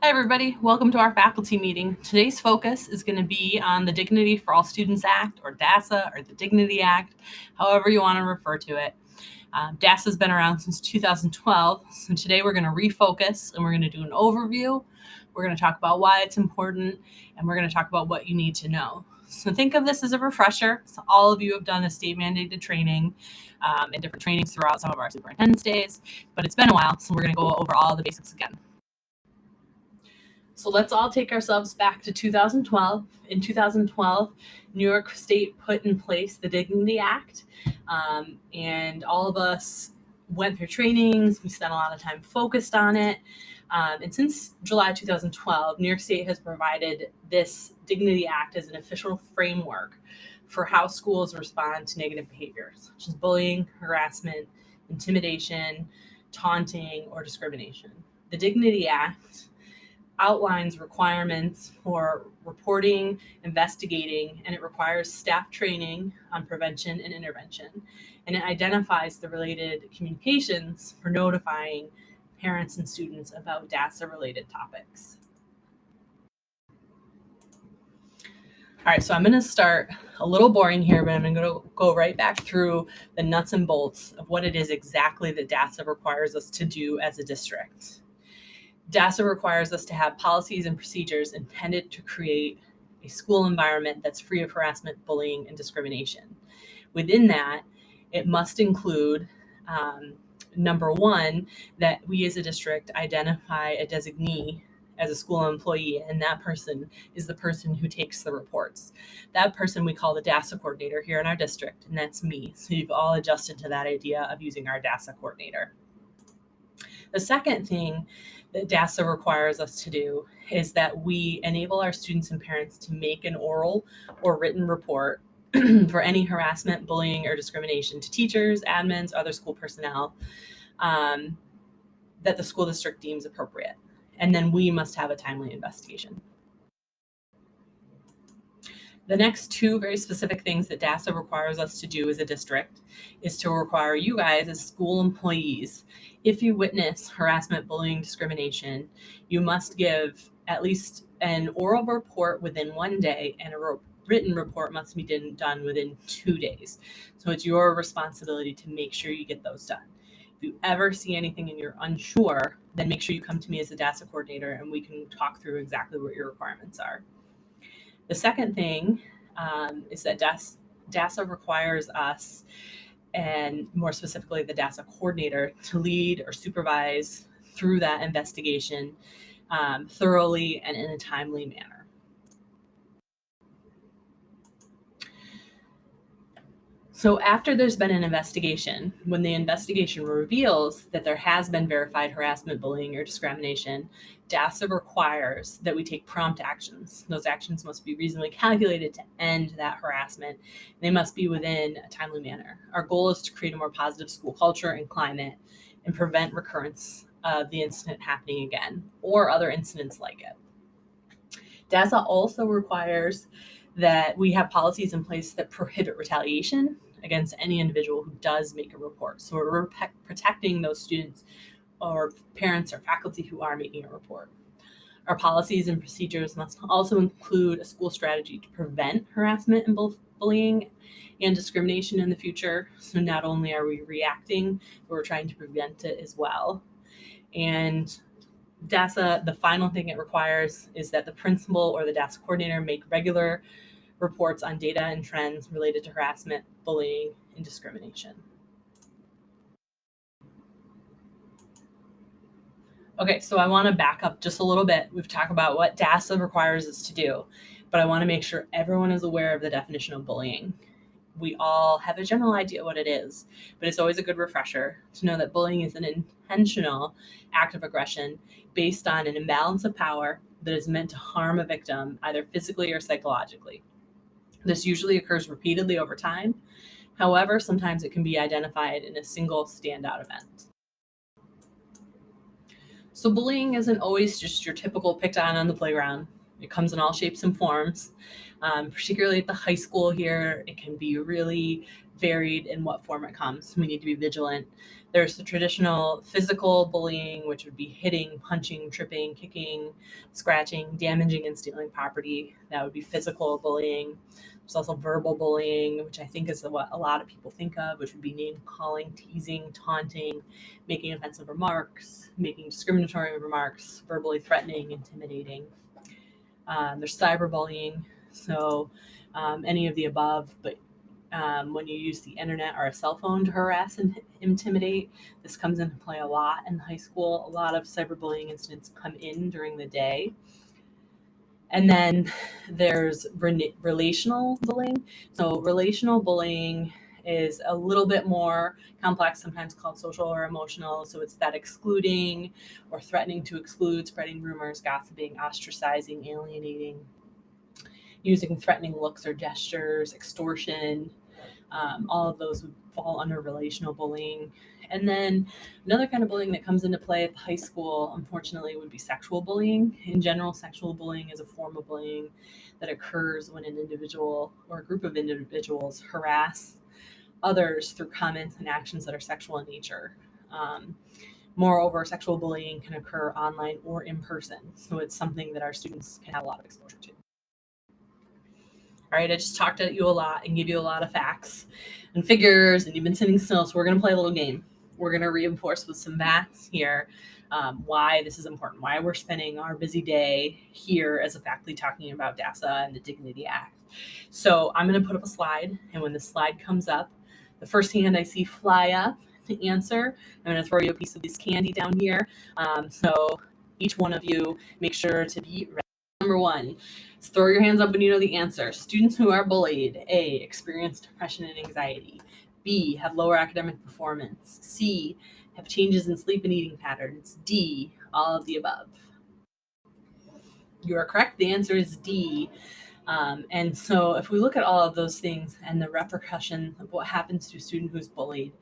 Hi, everybody. Welcome to our faculty meeting. Today's focus is going to be on the Dignity for All Students Act, or DASA, or the Dignity Act, however you want to refer to it. DASA has been around since 2012, so today we're going to refocus and we're going to do an overview. We're going to talk about why it's important, and we're going to talk about what you need to know. So think of this as a refresher. So all of you have done a state-mandated training and different trainings throughout some of our superintendent's days, but it's been a while, so we're going to go over all the basics again. So let's all take ourselves back to 2012. In 2012, New York State put in place the Dignity Act, and all of us went through trainings. We spent a lot of time focused on it. And since July 2012, New York State has provided this Dignity Act as an official framework for how schools respond to negative behaviors, such as bullying, harassment, intimidation, taunting, or discrimination. The Dignity Act outlines requirements for reporting, investigating, and it requires staff training on prevention and intervention. And it identifies the related communications for notifying parents and students about DASA-related topics. All right, so I'm going to start a little boring here, but I'm going to go right back through the nuts and bolts of what it is exactly that DASA requires us to do as a district. DASA requires us to have policies and procedures intended to create a school environment that's free of harassment, bullying, and discrimination. Within that, it must include, number one, that we as a district identify a designee as a school employee, and that person is the person who takes the reports. That person we call the DASA coordinator here in our district, and that's me. So you've all adjusted to that idea of using our DASA coordinator. The second thing that DASA requires us to do is that we enable our students and parents to make an oral or written report for any harassment, bullying, or discrimination to teachers, admins, other school personnel that the school district deems appropriate. And then we must have a timely investigation. The next two very specific things that DASA requires us to do as a district is to require you guys as school employees, if you witness harassment, bullying, discrimination, you must give at least an oral report within 1 day, and a written report must be done within 2 days. So it's your responsibility to make sure you get those done. If you ever see anything and you're unsure, then make sure you come to me as the DASA coordinator and we can talk through exactly what your requirements are. The second thing is that DASA requires us, and more specifically the DASA coordinator, to lead or supervise through that investigation thoroughly and in a timely manner. So after there's been an investigation, when the investigation reveals that there has been verified harassment, bullying, or discrimination, DASA requires that we take prompt actions. Those actions must be reasonably calculated to end that harassment. They must be within a timely manner. Our goal is to create a more positive school culture and climate and prevent recurrence of the incident happening again or other incidents like it. DASA also requires that we have policies in place that prohibit retaliation against any individual who does make a report. So we're protecting those students or parents or faculty who are making a report. Our policies and procedures must also include a school strategy to prevent harassment and bullying and discrimination in the future. So not only are we reacting, but we're trying to prevent it as well. And DASA, the final thing it requires is that the principal or the DASA coordinator make regular reports on data and trends related to harassment, bullying, and discrimination. Okay, so I want to back up just a little bit. We've talked about what DASA requires us to do, but I want to make sure everyone is aware of the definition of bullying. We all have a general idea what it is, but it's always a good refresher to know that bullying is an intentional act of aggression based on an imbalance of power that is meant to harm a victim, either physically or psychologically. This usually occurs repeatedly over time. However, sometimes it can be identified in a single standout event. So bullying isn't always just your typical picked on the playground. It comes in all shapes and forms. Particularly at the high school here, it can be really varied in what form it comes. We need to be vigilant. There's the traditional physical bullying, which would be hitting, punching, tripping, kicking, scratching, damaging, and stealing property. That would be physical bullying. There's also verbal bullying, which I think is what a lot of people think of, which would be name calling, teasing, taunting, making offensive remarks, making discriminatory remarks, verbally threatening, intimidating. There's cyberbullying, so any of the above, but when you use the internet or a cell phone to harass and intimidate, this comes into play a lot in high school. A lot of cyberbullying incidents come in during the day. And then there's relational bullying. So relational bullying is a little bit more complex, sometimes called social or emotional. So it's that excluding or threatening to exclude, spreading rumors, gossiping, ostracizing, alienating, using threatening looks or gestures, extortion. All of those would fall under relational bullying. And then another kind of bullying that comes into play at high school, unfortunately, would be sexual bullying. In general, sexual bullying is a form of bullying that occurs when an individual or a group of individuals harass others through comments and actions that are sexual in nature. Moreover, sexual bullying can occur online or in person. So it's something that our students can have a lot of exposure to. All right, I just talked at you a lot and give you a lot of facts and figures, and you've been sitting still. So we're going to play a little game. We're going to reinforce with some facts here why this is important, why we're spending our busy day here as a faculty talking about DASA and the Dignity Act. So I'm going to put up a slide, and when the slide comes up, the first hand I see fly up to answer, I'm going to throw you a piece of this candy down here. So each one of you, make sure to be ready. Number one, throw your hands up when you know the answer. Students who are bullied: A, experience depression and anxiety. B, have lower academic performance. C, have changes in sleep and eating patterns. D, all of the above. You are correct. The answer is D. And so if we look at all of those things and the repercussion of what happens to a student who's bullied,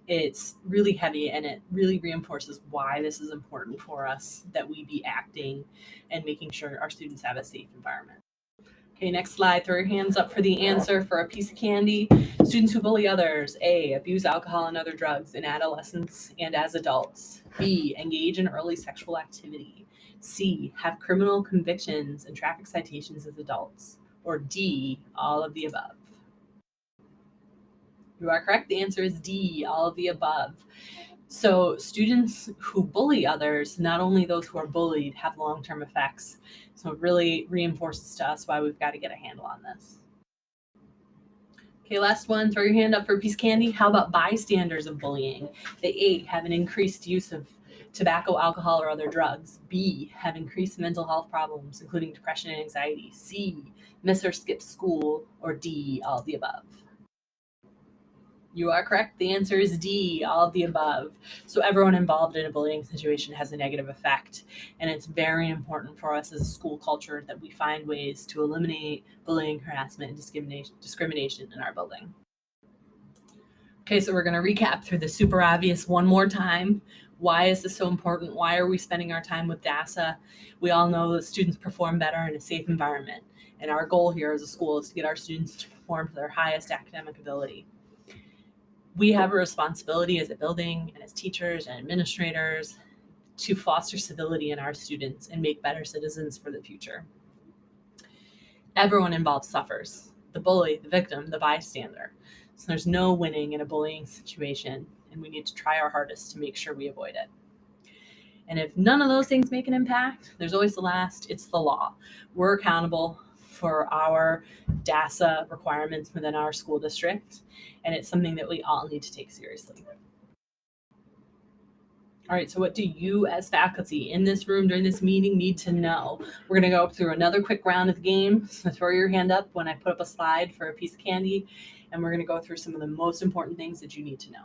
it's really heavy, and it really reinforces why this is important for us, that we be acting and making sure our students have a safe environment. Okay, next slide. Throw your hands up for the answer for a piece of candy. Students who bully others: A, abuse alcohol and other drugs in adolescence and as adults. B, engage in early sexual activity. C, have criminal convictions and traffic citations as adults. Or D, all of the above. You are correct. The answer is D, all of the above. So students who bully others, not only those who are bullied, have long-term effects. So it really reinforces to us why we've got to get a handle on this. Okay, last one. Throw your hand up for a piece of candy. How about bystanders of bullying? They A, have an increased use of tobacco, alcohol, or other drugs. B, have increased mental health problems, including depression and anxiety. C, miss or skip school. Or D, all of the above. You are correct. The answer is D, all of the above. So everyone involved in a bullying situation has a negative effect. And it's very important for us as a school culture that we find ways to eliminate bullying, harassment, and discrimination in our building. Okay, so we're going to recap through the super obvious one more time. Why is this so important? Why are we spending our time with DASA? We all know that students perform better in a safe environment. And our goal here as a school is to get our students to perform to their highest academic ability. We have a responsibility as a building and as teachers and administrators to foster civility in our students and make better citizens for the future. Everyone involved suffers: the bully, the victim, the bystander. So there's no winning in a bullying situation, and we need to try our hardest to make sure we avoid it. And if none of those things make an impact, there's always the last: it's the law. We're accountable for our DASA requirements within our school district, and it's something that we all need to take seriously. All right, so what do you as faculty in this room during this meeting need to know? We're going to go through another quick round of the game. So throw your hand up when I put up a slide for a piece of candy, and we're going to go through some of the most important things that you need to know.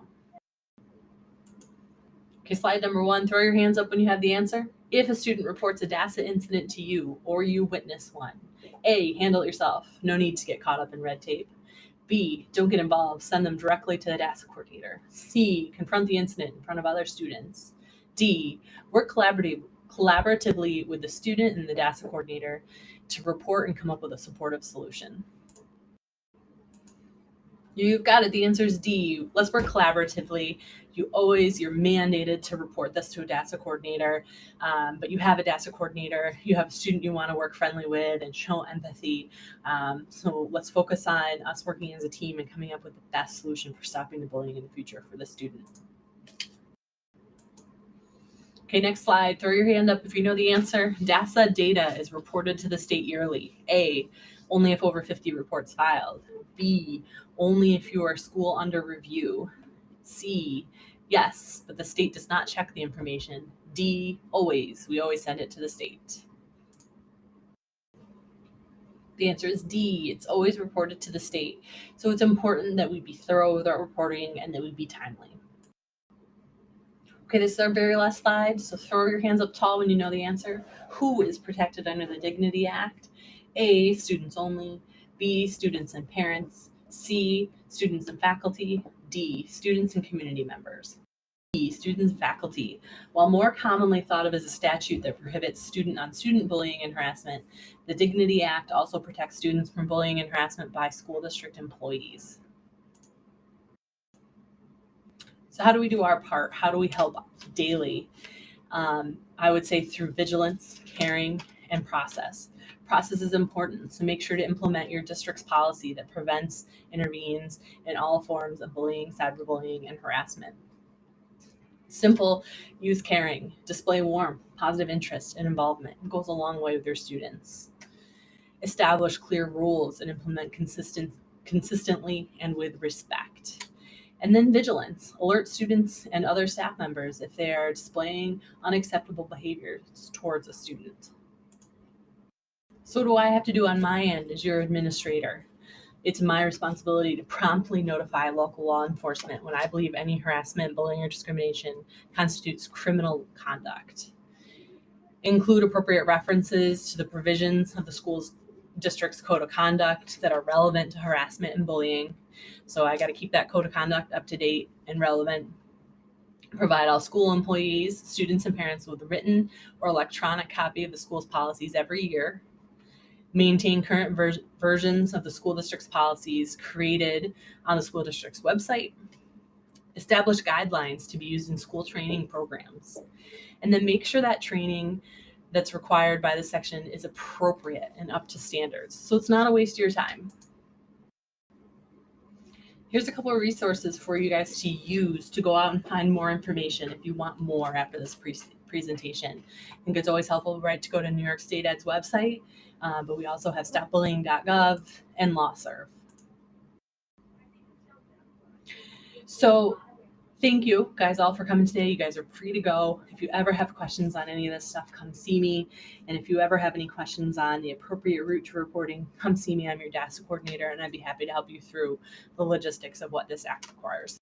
Okay, slide number 1, throw your hands up when you have the answer. If a student reports a DASA incident to you or you witness one: A, handle it yourself. No need to get caught up in red tape. B, don't get involved. Send them directly to the DASA coordinator. C, confront the incident in front of other students. D, work collaboratively with the student and the DASA coordinator to report and come up with a supportive solution. You've got it. The answer is D. Let's work collaboratively. You're mandated to report this to a DASA coordinator, but you have a DASA coordinator, you have a student you want to work friendly with and show empathy. So let's focus on us working as a team and coming up with the best solution for stopping the bullying in the future for the student. Okay, next slide. Throw your hand up if you know the answer. DASA data is reported to the state yearly. A, only if over 50 reports filed. B, only if you are a school under review. C, yes, but the state does not check the information. D, always. We always send it to the state. The answer is D. It's always reported to the state. So it's important that we be thorough with our reporting and that we be timely. Okay, this is our very last slide. So throw your hands up tall when you know the answer. Who is protected under the Dignity Act? A, students only. B, students and parents. C, students and faculty. D, students and community members. D, students and faculty. While more commonly thought of as a statute that prohibits student-on-student bullying and harassment, the Dignity Act also protects students from bullying and harassment by school district employees. So how do we do our part? How do we help daily? I would say through vigilance, caring, and process. Process is important, so make sure to implement your district's policy that prevents, intervenes in all forms of bullying, cyberbullying, and harassment. Simple, use caring, display warmth, positive interest, and involvement. It goes a long way with your students. Establish clear rules and implement consistently and with respect. And then vigilance. Alert students and other staff members if they are displaying unacceptable behaviors towards a student. So what do I have to do on my end as your administrator? It's my responsibility to promptly notify local law enforcement when I believe any harassment, bullying, or discrimination constitutes criminal conduct. Include appropriate references to the provisions of the school's district's code of conduct that are relevant to harassment and bullying. So I got to keep that code of conduct up to date and relevant. Provide all school employees, students, and parents with a written or electronic copy of the school's policies every year. Maintain current versions of the school district's policies created on the school district's website. Establish guidelines to be used in school training programs. And then make sure that training that's required by the section is appropriate and up to standards. So it's not a waste of your time. Here's a couple of resources for you guys to use to go out and find more information if you want more after this presentation. I think it's always helpful, right, to go to New York State Ed's website, but we also have stopbullying.gov and LawServe. So thank you guys all for coming today. You guys are free to go. If you ever have questions on any of this stuff, come see me. And if you ever have any questions on the appropriate route to reporting, come see me. I'm your DASA coordinator, and I'd be happy to help you through the logistics of what this act requires.